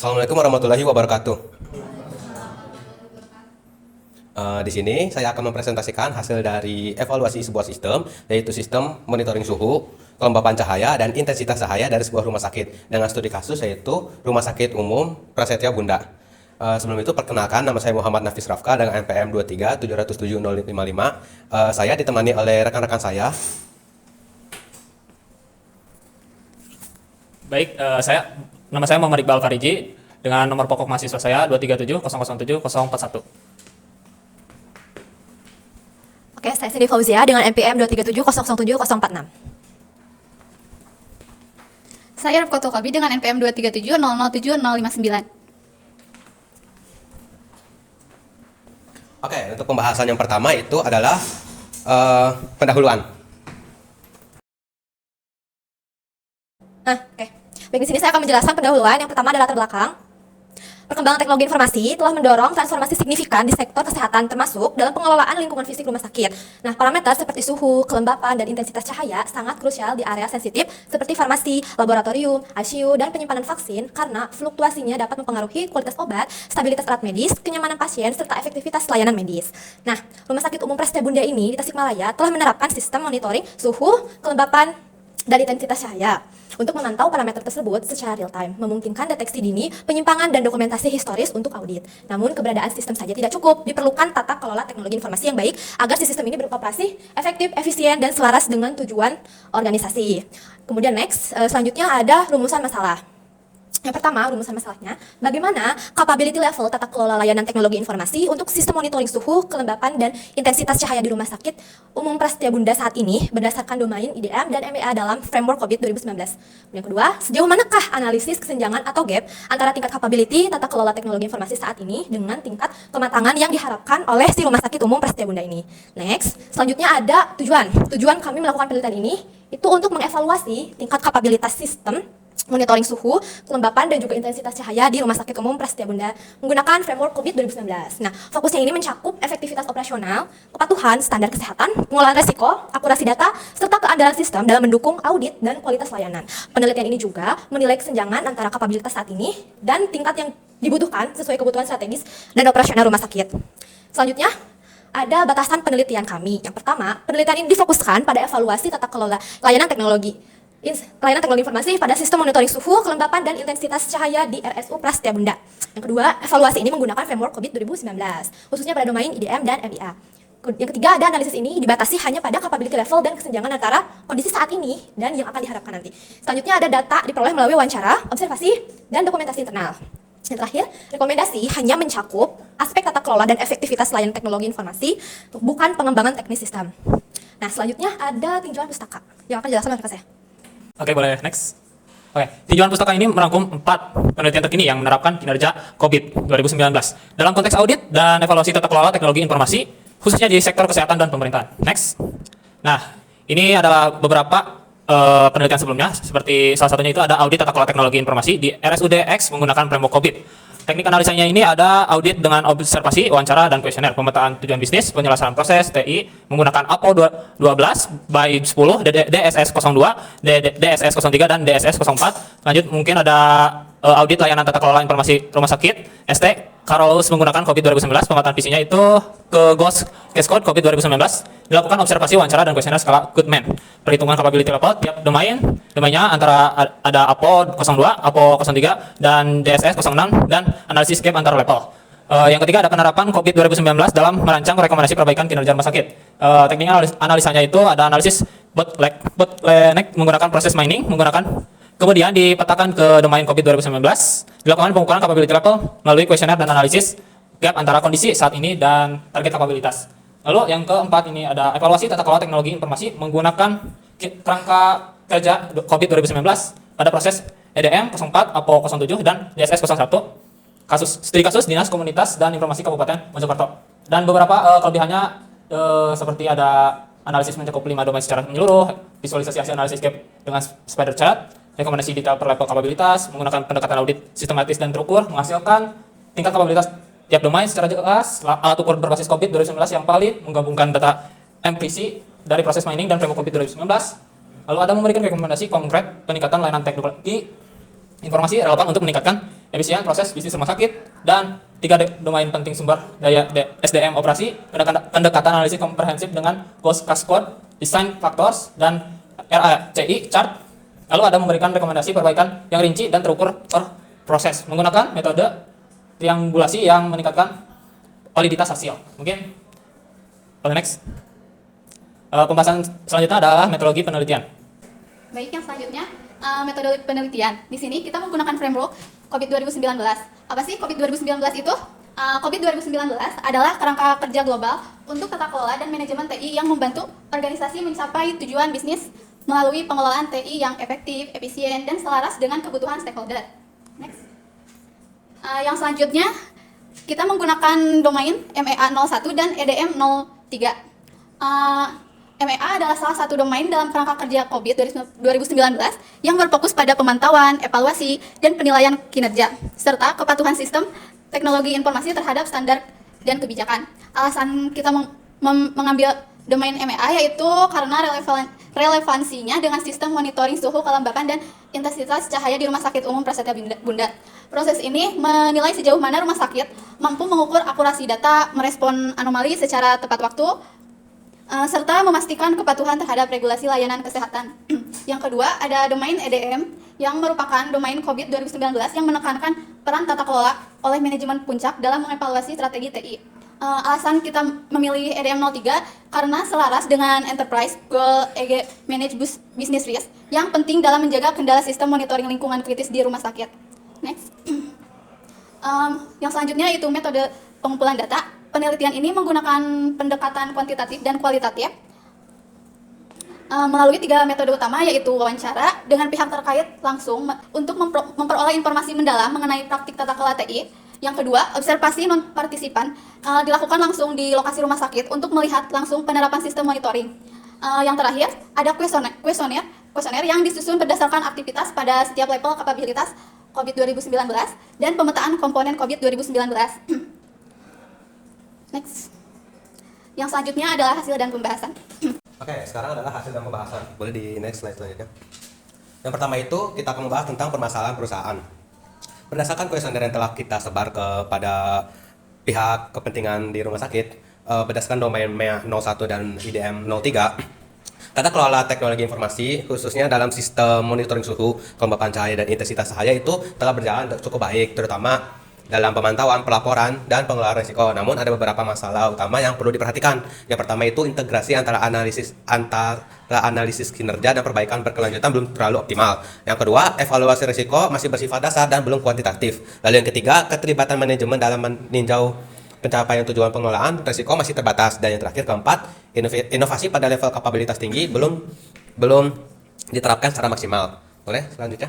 Assalamualaikum warahmatullahi wabarakatuh. Di sini saya akan mempresentasikan hasil dari evaluasi sebuah sistem, yaitu sistem monitoring suhu, kelembapan cahaya, dan intensitas cahaya dari sebuah rumah sakit dengan studi kasus yaitu Rumah Sakit Umum Prasetya Bunda. Sebelum itu perkenalkan, nama saya Muhammad Nafis Rafka dengan NPM 23707055. Saya ditemani oleh rekan-rekan saya. Baik, nama saya Muhammad Iqbal Fariji dengan nomor pokok mahasiswa saya 237007041. Oke, saya Cindy Fauzia dengan NPM 237007046. Saya Rafkoto Kabi dengan NPM 237007059. Oke, untuk pembahasan yang pertama itu adalah pendahuluan. Oke. Baik, di sini saya akan menjelaskan pendahuluan. Yang pertama adalah latar belakang. Perkembangan teknologi informasi telah mendorong transformasi signifikan di sektor kesehatan termasuk dalam pengelolaan lingkungan fisik rumah sakit. Nah, parameter seperti suhu, kelembapan, dan intensitas cahaya sangat krusial di area sensitif seperti farmasi, laboratorium, ICU, dan penyimpanan vaksin karena fluktuasinya dapat mempengaruhi kualitas obat, stabilitas alat medis, kenyamanan pasien, serta efektivitas layanan medis. Nah, Rumah Sakit Umum Prasetya Bunda ini di Tasikmalaya telah menerapkan sistem monitoring suhu, kelembapan, dan intensitas cahaya untuk memantau parameter tersebut secara real time, memungkinkan deteksi dini, penyimpangan, dan dokumentasi historis untuk audit. Namun, keberadaan sistem saja tidak cukup, diperlukan tata kelola teknologi informasi yang baik agar si sistem ini beroperasi efektif, efisien, dan selaras dengan tujuan organisasi. Kemudian selanjutnya ada rumusan masalah. Yang pertama, rumusan masalahnya, bagaimana capability level tata kelola layanan teknologi informasi untuk sistem monitoring suhu, kelembapan, dan intensitas cahaya di Rumah Sakit Umum Prasetya Bunda saat ini berdasarkan domain IDM dan MEA dalam framework COVID 2019. Yang kedua, sejauh manakah analisis kesenjangan atau gap antara tingkat capability tata kelola teknologi informasi saat ini dengan tingkat kematangan yang diharapkan oleh si Rumah Sakit Umum Prasetya Bunda ini. Selanjutnya ada tujuan. Tujuan kami melakukan penelitian ini itu untuk mengevaluasi tingkat kapabilitas sistem monitoring suhu, kelembapan, dan juga intensitas cahaya di Rumah Sakit Umum Prasetya Bunda menggunakan framework COVID 2019. Nah, fokusnya ini mencakup efektivitas operasional, kepatuhan standar kesehatan, pengolahan resiko, akurasi data, serta keandalan sistem dalam mendukung audit dan kualitas layanan. Penelitian ini juga menilai kesenjangan antara kapabilitas saat ini dan tingkat yang dibutuhkan sesuai kebutuhan strategis dan operasional rumah sakit. Selanjutnya, ada batasan penelitian kami. Yang pertama, penelitian ini difokuskan pada evaluasi tata kelola layanan teknologi informasi pada sistem monitoring suhu, kelembapan, dan intensitas cahaya di RSU Prasetya Bunda. Yang kedua, evaluasi ini menggunakan framework COVID 2019, khususnya pada domain IDM dan MEA. Yang ketiga, ada analisis ini dibatasi hanya pada capability level dan kesenjangan antara kondisi saat ini dan yang akan diharapkan nanti. Selanjutnya ada data diperoleh melalui wawancara, observasi, dan dokumentasi internal. Yang terakhir, rekomendasi hanya mencakup aspek tata kelola dan efektivitas layanan teknologi informasi, bukan pengembangan teknis sistem. Nah, selanjutnya ada tinjauan pustaka yang akan dijelaskan oleh rekan saya. Oke, boleh next. Oke, tinjauan pustaka ini merangkum 4 penelitian terkini yang menerapkan kinerja COVID 2019 dalam konteks audit dan evaluasi tata kelola teknologi informasi, khususnya di sektor kesehatan dan pemerintahan. Next. Nah, ini adalah beberapa penelitian sebelumnya, seperti salah satunya itu ada audit tata kelola teknologi informasi di RSUD X menggunakan framework COVID. Teknik analisanya ini ada audit dengan observasi, wawancara, dan kuesioner, pemetaan tujuan bisnis, penyelesaian proses, TI, menggunakan APO 12 by 10, DSS 02, DSS 03, dan DSS 04. Lanjut mungkin ada audit layanan tata kelola informasi rumah sakit, ST, Carolus menggunakan COVID 2019, pemetaan visinya itu ke GOS Case Code COVID 2019, dilakukan observasi, wawancara, dan kuesioner skala Goodman. Perhitungan capability level tiap domainnya antara ada APO 02, APO 03, dan DSS 06, dan analisis gap antara level. Yang ketiga ada penerapan COVID 2019 dalam merancang rekomendasi perbaikan kinerja rumah sakit. Tekniknya analisanya itu ada analisis bottleneck menggunakan proses mining, kemudian dipetakan ke domain COVID 2019, dilakukan pengukuran capability level melalui kuesioner dan analisis gap antara kondisi saat ini dan target kapabilitas. Lalu yang keempat ini ada evaluasi tata kelola teknologi informasi menggunakan kerangka kerja COVID 2019 pada proses EDM 04, APO 07, dan DSS 01, studi kasus Dinas Komunitas dan Informasi Kabupaten Mojokerto. Dan beberapa kelebihannya seperti ada analisis mencakup 5 domain secara menyeluruh, visualisasi hasil analisis gap dengan spider chart, rekomendasi detail per level kapabilitas, menggunakan pendekatan audit sistematis dan terukur, menghasilkan tingkat kapabilitas tiap domain secara jelas, alat ukur berbasis COVID 2019 yang valid, menggabungkan data MPC dari proses mining dan framework COVID 2019. Lalu ada memberikan rekomendasi konkret peningkatan layanan teknologi informasi relevan untuk meningkatkan efisien proses bisnis rumah sakit, dan 3 domain penting sumber daya SDM operasi, pendekatan analisis komprehensif dengan goals cascade, design factors, dan RACI chart. Lalu ada memberikan rekomendasi perbaikan yang rinci dan terukur per proses menggunakan metode triangulasi yang meningkatkan validitas hasil. Mungkin next. Pembahasan selanjutnya adalah metodologi penelitian. Baik, yang selanjutnya metode penelitian. Di sini kita menggunakan framework COVID 2019. Apa sih COVID 2019 itu? COVID 2019 adalah kerangka kerja global untuk tata kelola dan manajemen TI yang membantu organisasi mencapai tujuan bisnis melalui pengelolaan TI yang efektif, efisien, dan selaras dengan kebutuhan stakeholder. Next. Yang selanjutnya, kita menggunakan domain MEA 01 dan EDM 03. MEA adalah salah satu domain dalam kerangka kerja COVID 2019 yang berfokus pada pemantauan, evaluasi, dan penilaian kinerja, serta kepatuhan sistem teknologi informasi terhadap standar dan kebijakan. Alasan kita mengambil domain MEA yaitu karena relevansinya dengan sistem monitoring suhu, kelembapan, dan intensitas cahaya di Rumah Sakit Umum Prasetya Bunda. Proses ini menilai sejauh mana rumah sakit mampu mengukur akurasi data, merespon anomali secara tepat waktu, serta memastikan kepatuhan terhadap regulasi layanan kesehatan. Yang kedua, ada domain EDM yang merupakan domain COVID 2019 yang menekankan peran tata kelola oleh manajemen puncak dalam mengevaluasi strategi TI. Alasan kita memilih EDM 03 karena selaras dengan Enterprise Goal EG Manage Business Risk yang penting dalam menjaga kendala sistem monitoring lingkungan kritis di rumah sakit. Next. Yang selanjutnya itu metode pengumpulan data. Penelitian ini menggunakan pendekatan kuantitatif dan kualitatif melalui 3 metode utama, yaitu wawancara dengan pihak terkait langsung untuk memperoleh informasi mendalam mengenai praktik tata kelola TI. Yang kedua, observasi non-partisipan dilakukan langsung di lokasi rumah sakit untuk melihat langsung penerapan sistem monitoring. Yang terakhir, ada kuesioner yang disusun berdasarkan aktivitas pada setiap level kapabilitas COVID 2019 dan pemetaan komponen COVID 2019. Next. Yang selanjutnya adalah hasil dan pembahasan. Oke, sekarang adalah hasil dan pembahasan. Boleh di next slide selanjutnya. Yang pertama itu kita akan membahas tentang permasalahan perusahaan. Berdasarkan kuesioner yang telah kita sebar kepada pihak kepentingan di rumah sakit, berdasarkan domain MEA 01 dan IDM 03, tata kelola teknologi informasi khususnya dalam sistem monitoring suhu, kelembapan cahaya, dan intensitas cahaya itu telah berjalan cukup baik, terutama dalam pemantauan, pelaporan, dan pengelolaan risiko. Namun ada beberapa masalah utama yang perlu diperhatikan. Yang pertama itu integrasi antara analisis kinerja dan perbaikan berkelanjutan belum terlalu optimal. Yang kedua, evaluasi risiko masih bersifat dasar dan belum kuantitatif. Lalu yang ketiga, keterlibatan manajemen dalam meninjau pencapaian tujuan pengelolaan risiko masih terbatas. Dan yang terakhir, keempat, inovasi pada level kapabilitas tinggi belum diterapkan secara maksimal. Boleh selanjutnya?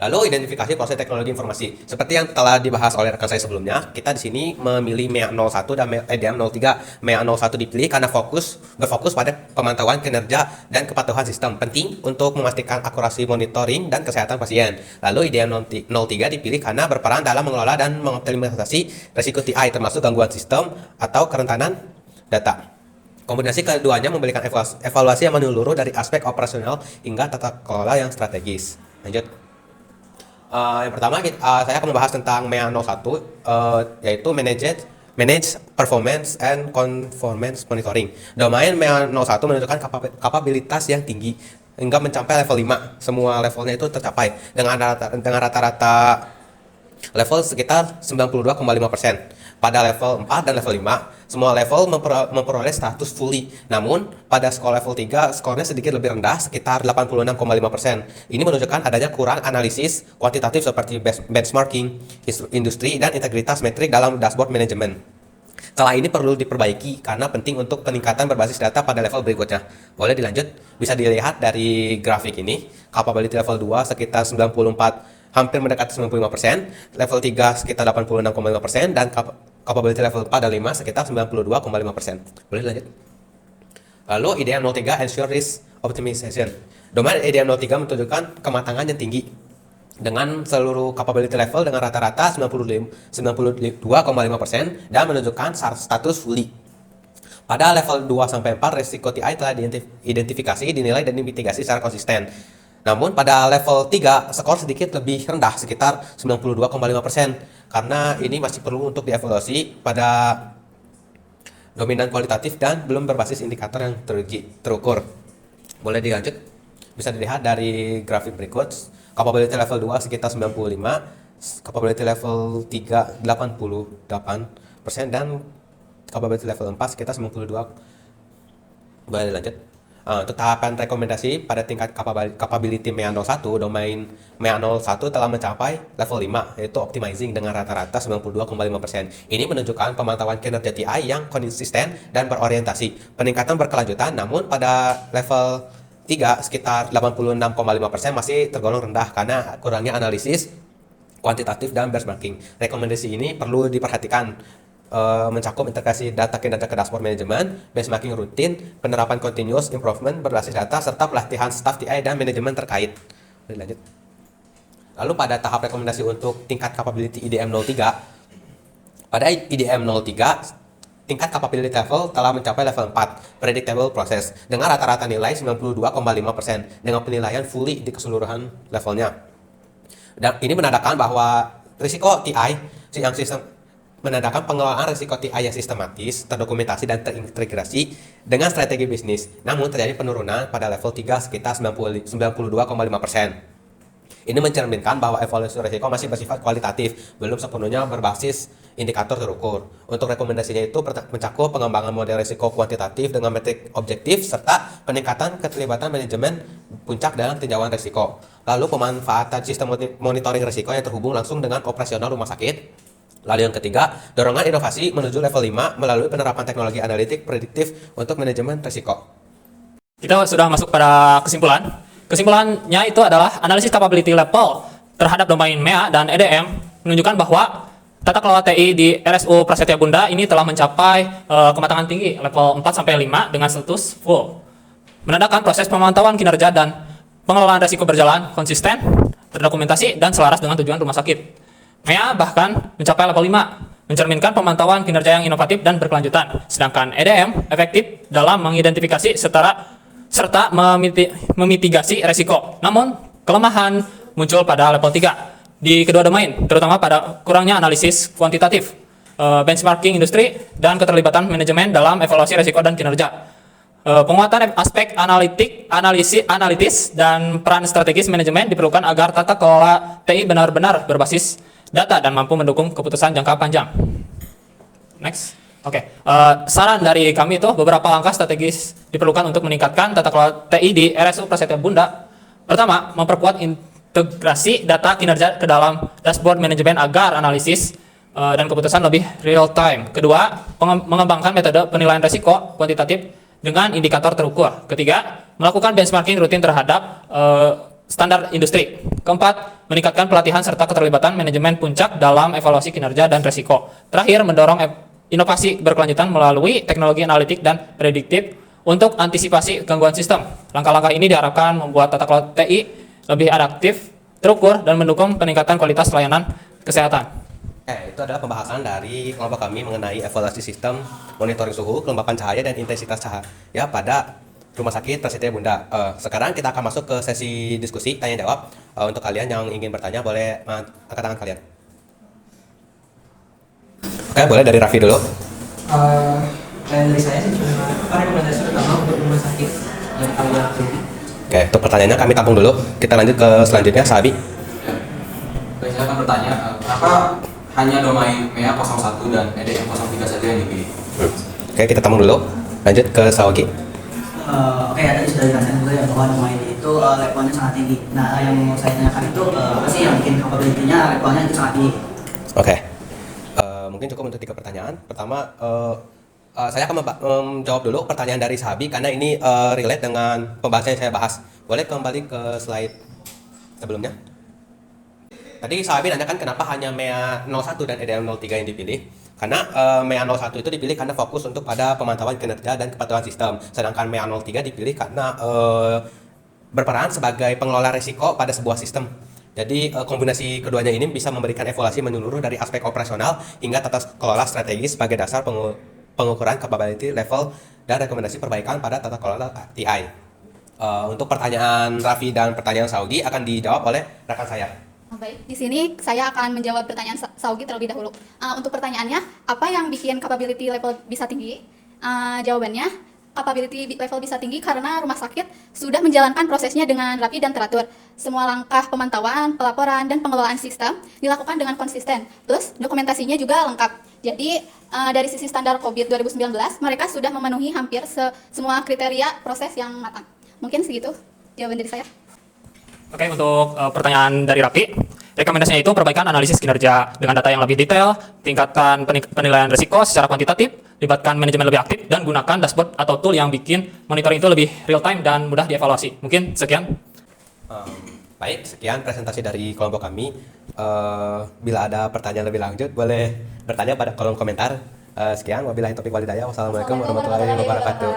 Lalu identifikasi proses teknologi informasi. Seperti yang telah dibahas oleh rekan saya sebelumnya, kita di sini memilih MEA 01 dan EDM 03. MEA 01 dipilih karena berfokus pada pemantauan kinerja dan kepatuhan sistem, penting untuk memastikan akurasi monitoring dan kesehatan pasien. Lalu IDM 03 dipilih karena berperan dalam mengelola dan mengoptimalisasi risiko TI, termasuk gangguan sistem atau kerentanan data. Kombinasi keduanya memberikan evaluasi yang menyeluruh dari aspek operasional hingga tata kelola yang strategis. Lanjut. Yang pertama saya akan membahas tentang MEA 01, yaitu Manage Performance and Conformance Monitoring. Domain MEA 01 menunjukkan kapabilitas yang tinggi hingga mencapai level 5. Semua levelnya itu tercapai dengan rata-rata level sekitar 92,5%. Pada level 4 dan level 5, semua level memperoleh status fully. Namun, pada skor level 3, skornya sedikit lebih rendah, sekitar 86,5%. Ini menunjukkan adanya kurang analisis kuantitatif seperti benchmarking, industri, dan integritas metrik dalam dashboard manajemen. Celah ini perlu diperbaiki karena penting untuk peningkatan berbasis data pada level berikutnya. Boleh dilanjut? Bisa dilihat dari grafik ini, capability level 2 sekitar 94, hampir mendekati 95%, level 3 sekitar 86,5%, dan capability level 4 dan 5 sekitar 92,5%. Boleh lanjut. Lalu IDM 03 ensure risk optimization. Domain IDM 03 menunjukkan kematangan yang tinggi dengan seluruh capability level dengan rata-rata 92,5% dan menunjukkan status fully. Pada level 2 sampai 4, risiko TI telah diidentifikasi, dinilai, dan dimitigasi secara konsisten. Namun pada level 3 skor sedikit lebih rendah sekitar 92,5% karena ini masih perlu untuk dievaluasi pada dominan kualitatif dan belum berbasis indikator yang terukur. Boleh dilanjut? Bisa dilihat dari grafik berikut. Capability level 2 sekitar 95, capability level 3 88% dan capability level 4 sekitar 92. Boleh dilanjut? Untuk tahapan rekomendasi pada tingkat capability MEA 01, domain MEA 01 telah mencapai level 5, yaitu optimizing dengan rata-rata 92,5%. Ini menunjukkan pemantauan kinerja TI yang konsisten dan berorientasi. Peningkatan berkelanjutan, namun pada level 3 sekitar 86,5% masih tergolong rendah karena kurangnya analisis kuantitatif dan benchmarking. Rekomendasi ini perlu diperhatikan mencakup integrasi data kinerja ke dashboard manajemen, benchmarking rutin, penerapan continuous improvement berbasis data, serta pelatihan staf TI dan manajemen terkait. Lanjut. Lalu pada tahap rekomendasi untuk tingkat capability IDM 03, pada IDM 03, tingkat capability level telah mencapai level 4, predictable process, dengan rata-rata nilai 92,5% dengan penilaian fully di keseluruhan levelnya. Dan ini menandakan bahwa risiko TI yang sistem menandakan pengelolaan risiko TI yang sistematis, terdokumentasi dan terintegrasi dengan strategi bisnis. Namun terjadi penurunan pada level 3 sekitar 92,5%. Ini mencerminkan bahwa evaluasi risiko masih bersifat kualitatif, belum sepenuhnya berbasis indikator terukur. Untuk rekomendasinya itu mencakup pengembangan model risiko kuantitatif dengan metrik objektif serta peningkatan keterlibatan manajemen puncak dalam tinjauan risiko. Lalu pemanfaatan sistem monitoring risiko yang terhubung langsung dengan operasional rumah sakit. Lalu yang ketiga, dorongan inovasi menuju level 5 melalui penerapan teknologi analitik prediktif untuk manajemen risiko. Kita sudah masuk pada kesimpulan. Kesimpulannya itu adalah analisis capability level terhadap domain MEA dan EDM menunjukkan bahwa tata kelola TI di RSU Prasetya Bunda ini telah mencapai kematangan tinggi level 4 sampai 5 dengan status full. Menandakan proses pemantauan kinerja dan pengelolaan risiko berjalan konsisten, terdokumentasi dan selaras dengan tujuan rumah sakit. MEA bahkan mencapai level 5, mencerminkan pemantauan kinerja yang inovatif dan berkelanjutan. Sedangkan EDM efektif dalam mengidentifikasi serta memitigasi resiko. Namun, kelemahan muncul pada level 3 di kedua domain, terutama pada kurangnya analisis kuantitatif, benchmarking industri, dan keterlibatan manajemen dalam evaluasi resiko dan kinerja. Penguatan aspek analitis, dan peran strategis manajemen diperlukan agar tata kelola TI benar-benar berbasis data dan mampu mendukung keputusan jangka panjang. Next. Oke. Saran dari kami itu beberapa langkah strategis diperlukan untuk meningkatkan tata kelola TI di RSU Prasetya Bunda. Pertama, memperkuat integrasi data kinerja ke dalam dashboard manajemen agar analisis dan keputusan lebih real time. Kedua, mengembangkan metode penilaian risiko kuantitatif dengan indikator terukur. Ketiga, melakukan benchmarking rutin terhadap standar industri. Keempat, meningkatkan pelatihan serta keterlibatan manajemen puncak dalam evaluasi kinerja dan risiko. Terakhir, mendorong inovasi berkelanjutan melalui teknologi analitik dan prediktif untuk antisipasi gangguan sistem. Langkah-langkah ini diharapkan membuat tata kelola TI lebih adaptif, terukur, dan mendukung peningkatan kualitas layanan kesehatan. Itu adalah pembahasan dari kelompok kami mengenai evaluasi sistem monitoring suhu, kelembapan cahaya, dan intensitas cahaya pada Rumah Sakit Prasetya Bunda. Sekarang kita akan masuk ke sesi diskusi tanya jawab. Untuk kalian yang ingin bertanya boleh angkat tangan kalian. Oke, boleh dari Raffi dulu. Dari saya sih cuma rekomendasi pertama untuk rumah sakit yang kalian pilih. Oke, untuk pertanyaannya kami tampung dulu. Kita lanjut ke selanjutnya, Sabi. Baik, saya akan bertanya, kenapa hanya domain MEA 01 dan EDM 03 saja yang dipilih? Oke, kita tampung dulu. Lanjut ke Sawagi. Oke, tadi sudah dikatakan juga ya bahwa domain itu levelnya sangat tinggi. Nah, yang mau saya tanyakan itu apa sih yang bikin capability-nya levelnya itu sangat tinggi? Oke. Mungkin cukup untuk 3 pertanyaan. Pertama, saya akan menjawab dulu pertanyaan dari Sabi karena ini relate dengan pembahasan yang saya bahas. Boleh kembali ke slide sebelumnya? Tadi Sabi nanyakan kenapa hanya MEA 01 dan EDM 03 yang dipilih. Karena MEA 01 itu dipilih karena fokus untuk pada pemantauan kinerja dan kepatuhan sistem. Sedangkan MEA 03 dipilih karena berperan sebagai pengelola risiko pada sebuah sistem. Jadi kombinasi keduanya ini bisa memberikan evaluasi menyeluruh dari aspek operasional hingga tata kelola strategis sebagai dasar pengukuran capability level dan rekomendasi perbaikan pada tata kelola TI. Untuk pertanyaan Raffi dan pertanyaan Saugi akan dijawab oleh rekan saya. Baik, di sini saya akan menjawab pertanyaan Saugi terlebih dahulu. Untuk pertanyaannya, apa yang bikin capability level bisa tinggi? Jawabannya, capability level bisa tinggi karena rumah sakit sudah menjalankan prosesnya dengan rapi dan teratur. Semua langkah pemantauan, pelaporan, dan pengelolaan sistem dilakukan dengan konsisten. Plus, dokumentasinya juga lengkap. Jadi, dari sisi standar COVID 2019, mereka sudah memenuhi hampir semua kriteria proses yang matang. Mungkin segitu jawaban dari saya. Oke, untuk pertanyaan dari Rapi, rekomendasinya itu perbaikan analisis kinerja dengan data yang lebih detail, tingkatkan penilaian risiko secara kuantitatif, libatkan manajemen lebih aktif, dan gunakan dashboard atau tool yang bikin monitoring itu lebih real time dan mudah dievaluasi. Mungkin sekian. Baik, sekian presentasi dari kelompok kami. Bila ada pertanyaan lebih lanjut, boleh bertanya pada kolom komentar. Sekian, wabillahi taufiq walhidayah. Wassalamualaikum warahmatullahi wabarakatuh.